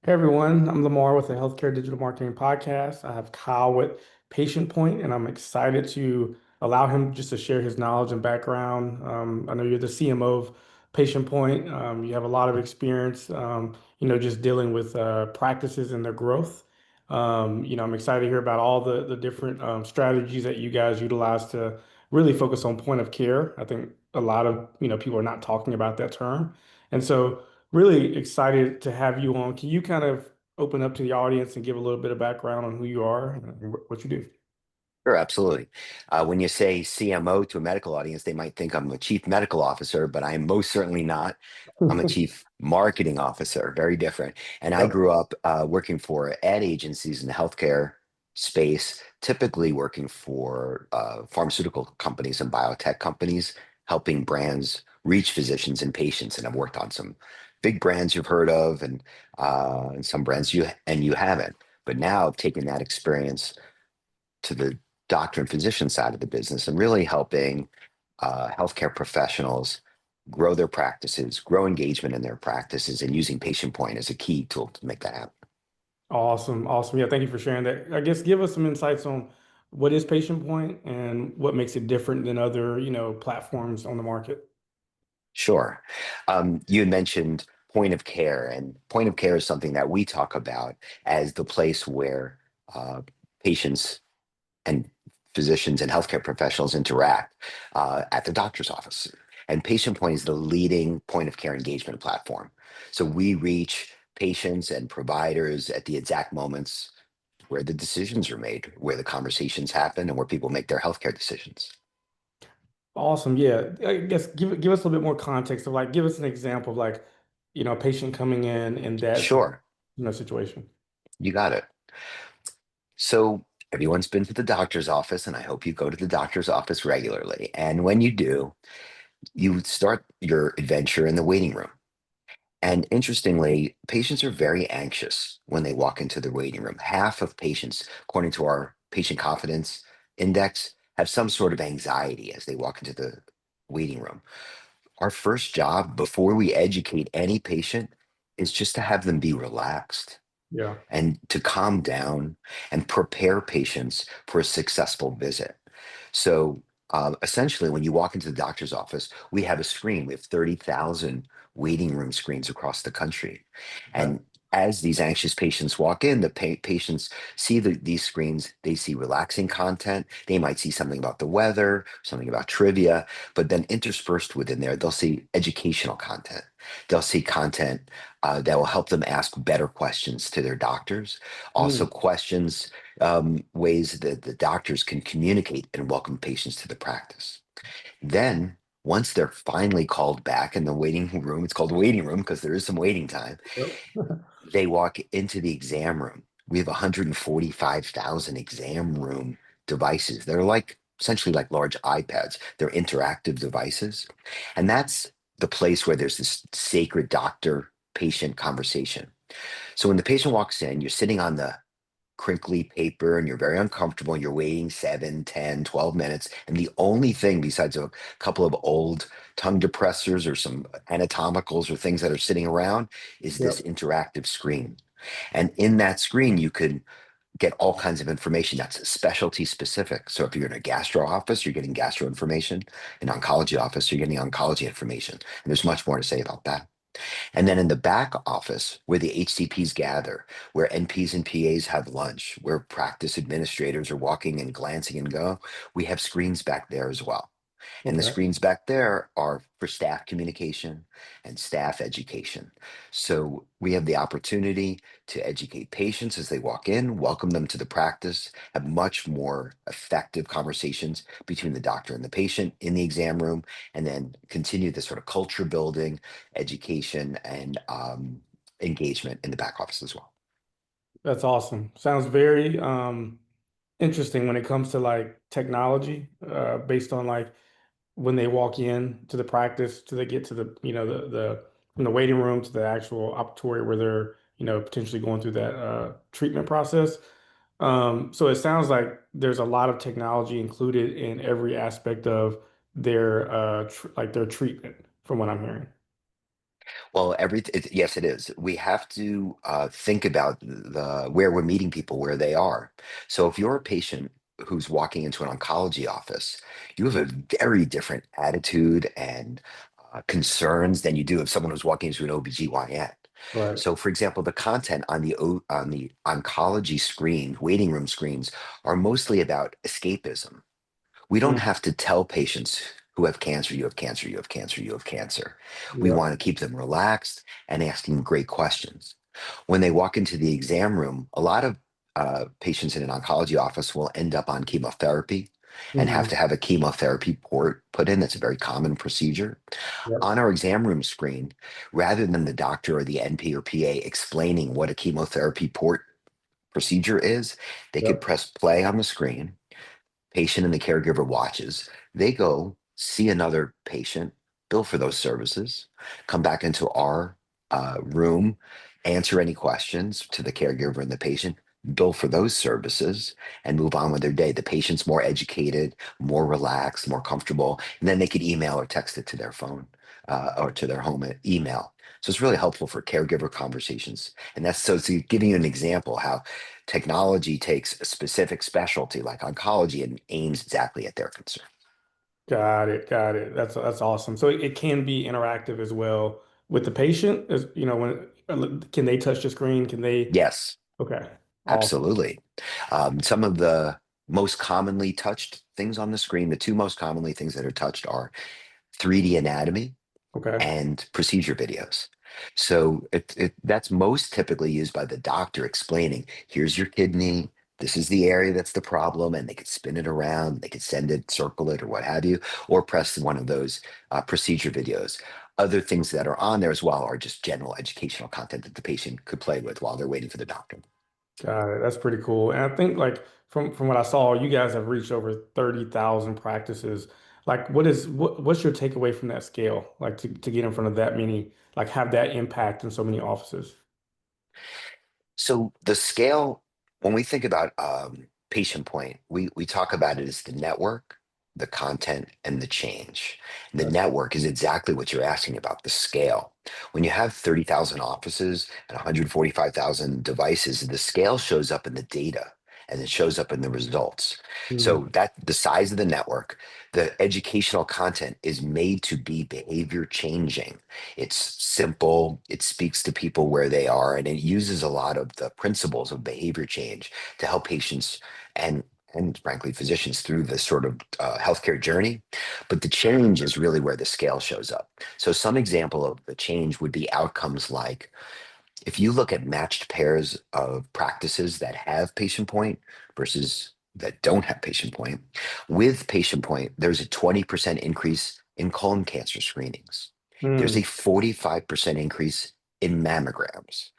Hey everyone, I'm Lamar with the Healthcare Digital Marketing Podcast. I have Kyle with PatientPoint, and I'm excited to allow him just to share his knowledge and background. I know you're the CMO of PatientPoint. You have a lot of experience, just dealing with practices and their growth. I'm excited to hear about all the different strategies that you guys utilize to really focus on point of care. I think a lot of, people are not talking about that term. And so really excited to have you on. Can you kind of open up to the audience and give a little bit of background on who you are and what you do? Sure, absolutely. When you say CMO to a medical audience, they might think I'm a chief medical officer, but I am most certainly not. I'm a chief marketing officer, very different. And I Yep. grew up working for ad agencies in the healthcare space, typically working for pharmaceutical companies and biotech companies, helping brands reach physicians and patients. And I've worked on some big brands you've heard of, and some brands you haven't. But now I've taken that experience to the doctor and physician side of the business and really helping healthcare professionals grow their practices, grow engagement in their practices, and using Patient Point as a key tool to make that happen. Awesome. Awesome. Yeah, thank you for sharing that. I guess give us some insights on what is Patient Point and what makes it different than other, platforms on the market. Sure. You had mentioned point of care, and point of care is something that we talk about as the place where patients and physicians and healthcare professionals interact at the doctor's office. And Patient Point is the leading point of care engagement platform. So we reach patients and providers at the exact moments where the decisions are made, where the conversations happen, and where people make their healthcare decisions. Awesome. Yeah. I guess give us a little bit more context of like give us an example of like, a patient coming in that Sure, situation. you got it. So everyone's been to the doctor's office, and I hope you go to the doctor's office regularly. And when you do, you start your adventure in the waiting room. And interestingly, patients are very anxious when they walk into the waiting room. Half of patients, according to our patient confidence index, have some sort of anxiety as they walk into the waiting room. Our first job before we educate any patient is just to have them be relaxed Yeah. and to calm down and prepare patients for a successful visit. So essentially, when you walk into the doctor's office, we have a screen. We have 30,000 waiting room screens across the country. Okay. And as these anxious patients walk in, the patients see these screens, they see relaxing content. They might see something about the weather, something about trivia, but then interspersed within there, they'll see educational content. They'll see content that will help them ask better questions to their doctors. Also, Mm. questions, ways that the doctors can communicate and welcome patients to the practice. Then, once they're finally called back in the waiting room, it's called the waiting room because there is some waiting time, Yep. they walk into the exam room. We have 145,000 exam room devices. They're like essentially like large iPads. They're interactive devices. And that's the place where there's this sacred doctor patient conversation. So when the patient walks in, you're sitting on the crinkly paper and you're very uncomfortable and you're waiting 7, 10, 12 minutes. And the only thing besides a couple of old tongue depressors or some anatomicals or things that are sitting around is this Yep. interactive screen. And in that screen, you can get all kinds of information that's specialty specific. So if you're in a gastro office, you're getting gastro information. An oncology office, you're getting oncology information. And there's much more to say about that. And then in the back office, where the HCPs gather, where NPs and PAs have lunch, where practice administrators are walking and glancing and go, we have screens back there as well. And the Okay. screens back there are for staff communication and staff education. So we have the opportunity to educate patients as they walk in, welcome them to the practice, have much more effective conversations between the doctor and the patient in the exam room, and then continue this sort of culture building, education, and engagement in the back office as well. That's awesome. Sounds very interesting when it comes to like technology, based on like when they walk in to the practice, till they get to the, the from the waiting room to the actual operatory where they're, potentially going through that treatment process. So it sounds like there's a lot of technology included in every aspect of their like their treatment, from what I'm hearing. Well, yes, it is. We have to think about the where we're meeting people where they are. So if you're a patient who's walking into an oncology office, you have a very different attitude and concerns than you do if someone who's walking into an OBGYN. Right. So, for example, the content on on the oncology screen, waiting room screens, are mostly about escapism. We don't Mm, have to tell patients who have cancer, you have cancer, you have cancer, you have cancer. We yep. want to keep them relaxed and asking great questions. When they walk into the exam room, a lot of patients in an oncology office will end up on chemotherapy and have Hmm. to have a chemotherapy port put in. That's a very common procedure. Yep. On our exam room screen, rather than the doctor or the NP or PA explaining what a chemotherapy port procedure is, they could Yep. press play on the screen. Patient and the caregiver watches. They go see another patient, bill for those services, come back into our room, answer any questions to the caregiver and the patient, bill for those services, and move on with their day. The patient's more educated, more relaxed, more comfortable, and then they could email or text it to their phone or to their home email. So it's really helpful for caregiver conversations. And that's so it's giving you an example how technology takes a specific specialty like oncology and aims exactly at their concern. Got it. Got it. That's awesome. So it can be interactive as well with the patient. As you know, can they touch the screen? Can they? Yes, Okay. Awesome. absolutely. Some of the most commonly touched things on the screen, the two most commonly things that are touched are 3D anatomy Okay. and procedure videos. So that's most typically used by the doctor explaining, here's your kidney, this is the area that's the problem, and they could spin it around, they could send it, circle it, or what have you, or press one of those procedure videos. Other things that are on there as well are just general educational content that the patient could play with while they're waiting for the doctor. Got it. That's pretty cool. And I think like from what I saw, you guys have reached over 30,000 practices. Like what's your takeaway from that scale? Like to get in front of that many, like have that impact in so many offices. So the scale, when we think about patient point, we talk about it as the network, the content, and the change. The Gotcha. network is exactly what you're asking about, the scale. When you have 30,000 offices and 145,000 devices, the scale shows up in the data and it shows up in the results. Mm, So that the size of the network, the educational content is made to be behavior changing. It's simple, it speaks to people where they are, and it uses a lot of the principles of behavior change to help patients and and frankly physicians through this sort of healthcare journey. But the change is really where the scale shows up. So some example of the change would be outcomes like if you look at matched pairs of practices that have patient point versus that don't have patient point, with patient point, there's a 20% increase in colon cancer screenings. There's mm. a 45% increase in mammograms.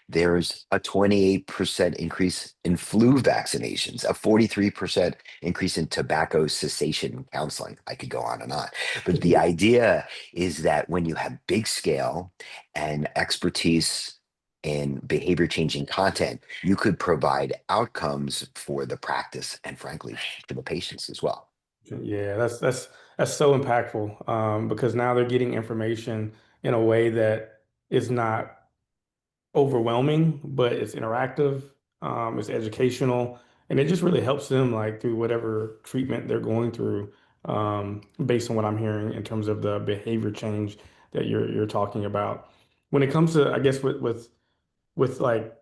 There's a 28% increase in flu vaccinations, a 43% increase in tobacco cessation counseling. I could go on and on. But the idea is that when you have big scale and expertise in behavior changing content, you could provide outcomes for the practice and frankly for the patients as well. Yeah, that's so impactful because now they're getting information in a way that is not overwhelming, but it's interactive, it's educational, and it just really helps them like through whatever treatment they're going through, based on what I'm hearing in terms of the behavior change that you're talking about. When it comes to, I guess with like,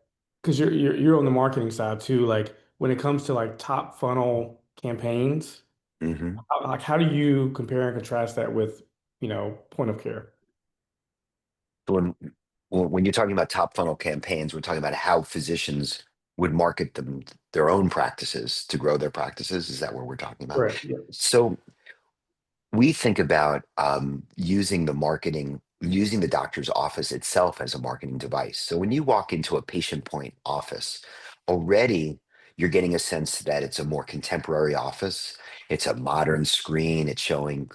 because you're on the marketing side too, like when it comes to like top funnel campaigns, Mhm. like how do you compare and contrast that with, point of care? So when you're talking about top funnel campaigns, we're talking about how physicians would market their own practices to grow their practices. Is that what we're talking about? Right. Yeah. So we think about using the doctor's office itself as a marketing device. So when you walk into a patient point office, already you're getting a sense that it's a more contemporary office. It's a modern screen. It's showing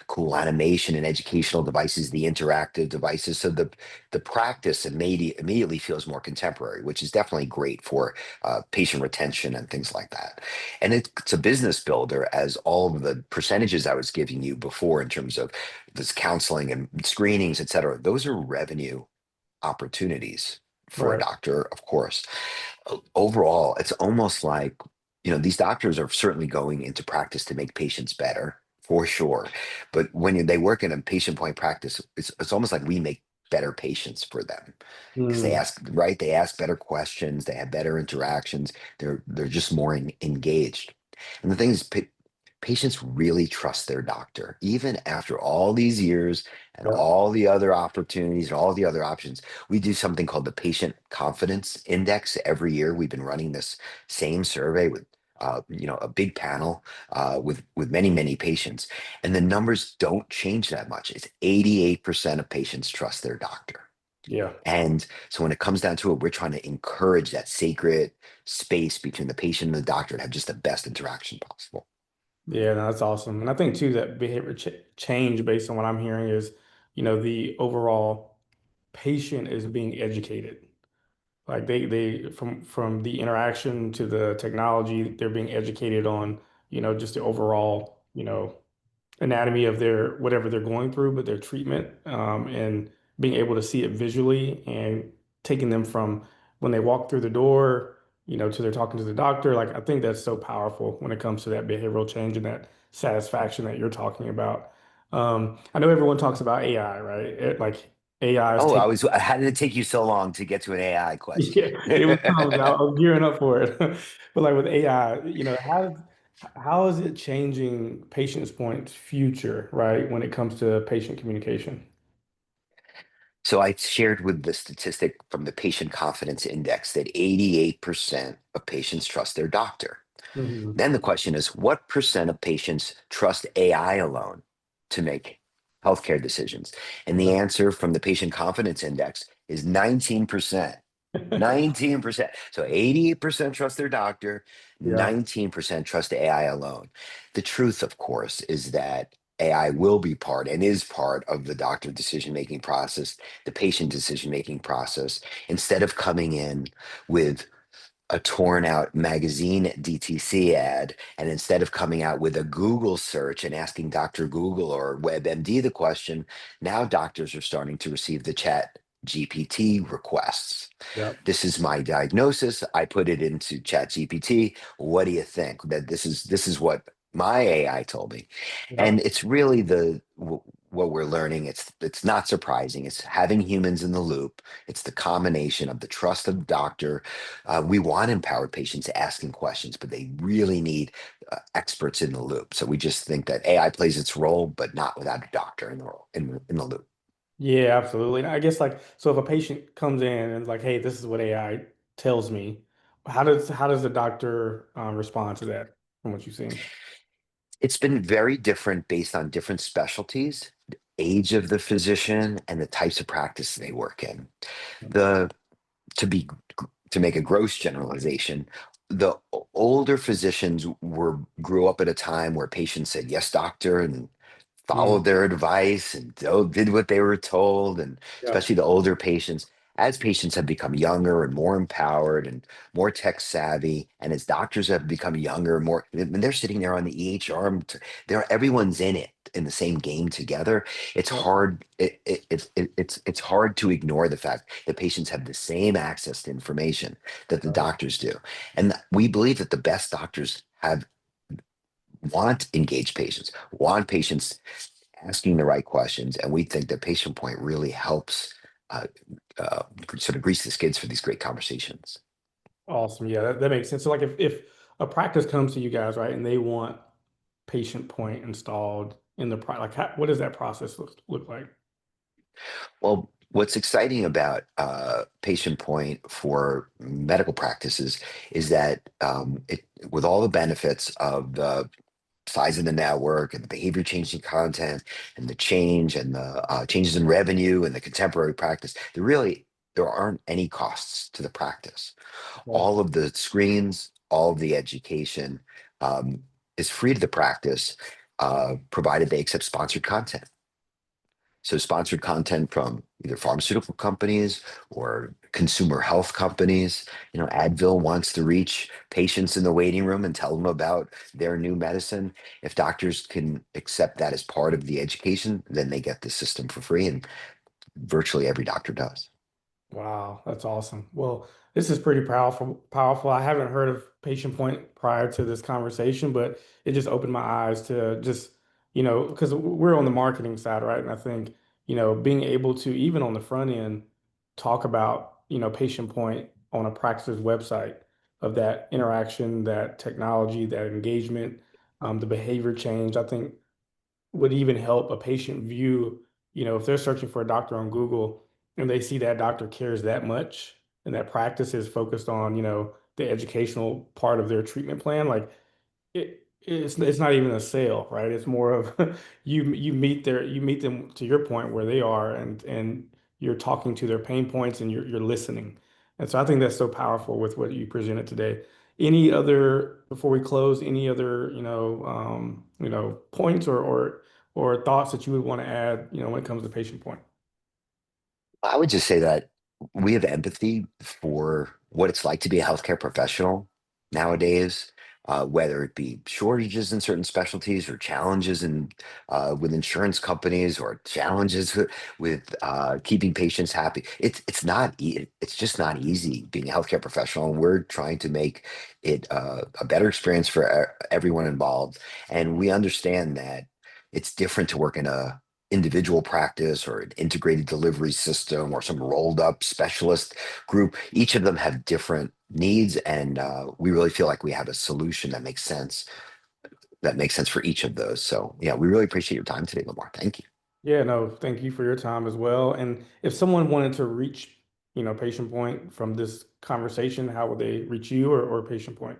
cool animation and educational devices, the interactive devices. So the practice immediately feels more contemporary, which is definitely great for patient retention and things like that. And it's a business builder, as all of the percentages I was giving you before in terms of this counseling and screenings, et cetera. Those are revenue opportunities for a Right. doctor, of course. Overall, it's almost like, these doctors are certainly going into practice to make patients better, for sure. But when they work in a patient point practice, it's almost like we make better patients for them because they Mm, ask, right? They ask better questions, they have better interactions, they're just more engaged. And the thing is, patients really trust their doctor, even after all these years and yep. all the other opportunities and all the other options. We do something called the Patient Confidence Index every year. We've been running this same survey with a big panel with many patients, and the numbers don't change that much. It's 88% of patients trust their doctor. Yeah. And so when it comes down to it, we're trying to encourage that sacred space between the patient and the doctor to have just the best interaction possible. Yeah, no, that's awesome. And I think too that behavior ch change based on what I'm hearing is, the overall patient is being educated. Like they from the interaction to the technology, they're being educated on, just the overall, anatomy of their whatever they're going through, but their treatment, and being able to see it visually and taking them from when they walk through the door, to they're talking to the doctor. Like I think that's so powerful when it comes to that behavioral change and that satisfaction that you're talking about. I know everyone talks about AI, right? Like AI is Oh, taking. how did it take you so long to get to an AI question? Yeah, it was coming. I was gearing up for it. But like with AI, how is it changing Patient's Point's future, right, when it comes to patient communication? So I shared with the statistic from the Patient Confidence Index that 88% of patients trust their doctor. Hmm. Then the question is, what percent of patients trust AI alone to make healthcare decisions? And the Okay. answer from the Patient Confidence Index is 19%. 19%. So 88% trust their doctor, Yeah. 19% trust AI alone. The truth, of course, is that AI will be part and is part of the doctor decision making process, the patient decision making process. Instead of coming in with a torn out magazine DTC ad, and instead of coming out with a Google search and asking Dr. Google or WebMD the question, now doctors are starting to receive the chat GPT requests. Yeah. This is my diagnosis. I put it into chat GPT. What do you think? That this is what my AI told me. Yeah. And it's really what we're learning. It's not surprising. It's having humans in the loop. It's the combination of the trust of the doctor. We want empowered patients asking questions, but they really need experts in the loop. So we just think that AI plays its role, but not without a doctor in the role in the loop. Yeah, absolutely. And I guess like so if a patient comes in and like, hey, this is what AI tells me, how does the doctor respond to that from what you've seen? It's been very different based on different specialties, the age of the physician, and the types of practice they work in. The to be to make a gross generalization, the older physicians grew up at a time where patients said yes doctor and Mm, followed their advice and did what they were told, and yeah. especially the older patients. As patients have become younger and more empowered and more tech savvy, and as doctors have become younger and more, when they're sitting there on the EHR, they're everyone's in it in the same game together. It's Yeah. hard. It's hard to ignore the fact that patients have the same access to information that the Right. doctors do, and we believe that the best doctors have want engaged patients, want patients asking the right questions, and we think that Patient Point really helps uh, uh, sort of grease the skids for these great conversations. Awesome. Yeah, that makes sense. So like if a practice comes to you guys, right, and they want Patient Point installed in the product, like what does that process look like? Well, what's exciting about Patient Point for medical practices is that with all the benefits of the size of the network and the behavior changing content and the change and the changes in revenue and the contemporary practice, there aren't any costs to the practice. Okay. All of the screens, all of the education um, is free to the practice. provided they accept sponsored content. So sponsored content from either pharmaceutical companies or consumer health companies. Advil wants to reach patients in the waiting room and tell them about their new medicine. If doctors can accept that as part of the education, then they get the system for free, and virtually every doctor does. Wow, that's awesome. Well, this is pretty powerful. I haven't heard of Patient Point prior to this conversation, but it just opened my eyes to just, because we're on the marketing side, right? And I think, being able to, even on the front end, talk about, Patient Point on a practice's website of that interaction, that technology, that engagement, the behavior change. I think would even help a patient view, if they're searching for a doctor on Google and they see that doctor cares that much and that practice is focused on, the educational part of their treatment plan, like it's not even a sale, right? It's more of you meet them to your point where they are and you're talking to their pain points and you're listening. And so I think that's so powerful with what you presented today. Any other, before we close, any other, points or thoughts that you would want to add, when it comes to patient point? I would just say that we have empathy for what it's like to be a healthcare professional nowadays, whether it be shortages in certain specialties or challenges with insurance companies or challenges with keeping patients happy. It's just not easy being a healthcare professional, and we're trying to make it a better experience for everyone involved. And we understand that it's different to work in a individual practice or an integrated delivery system or some rolled up specialist group. Each of them have different needs, and we really feel like we have a solution that makes sense for each of those. So yeah, we really appreciate your time today, Lamar. Thank you. Yeah, no, thank you for your time as well. And if someone wanted to reach, patient point from this conversation, how would they reach you or patient point?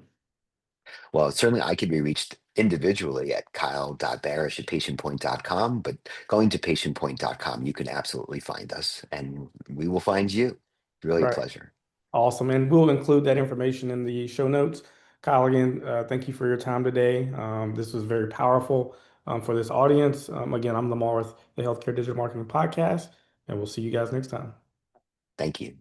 Well, certainly I can be reached individually at kyle.barish at patientpoint.com, but going to patientpoint.com, you can absolutely find us and we will find you. Really a Right. pleasure. Awesome. And we'll include that information in the show notes. Kyle, again, thank you for your time today. This was very powerful for this audience. Again, I'm Lamar with the Healthcare Digital Marketing Podcast, and we'll see you guys next time. Thank you.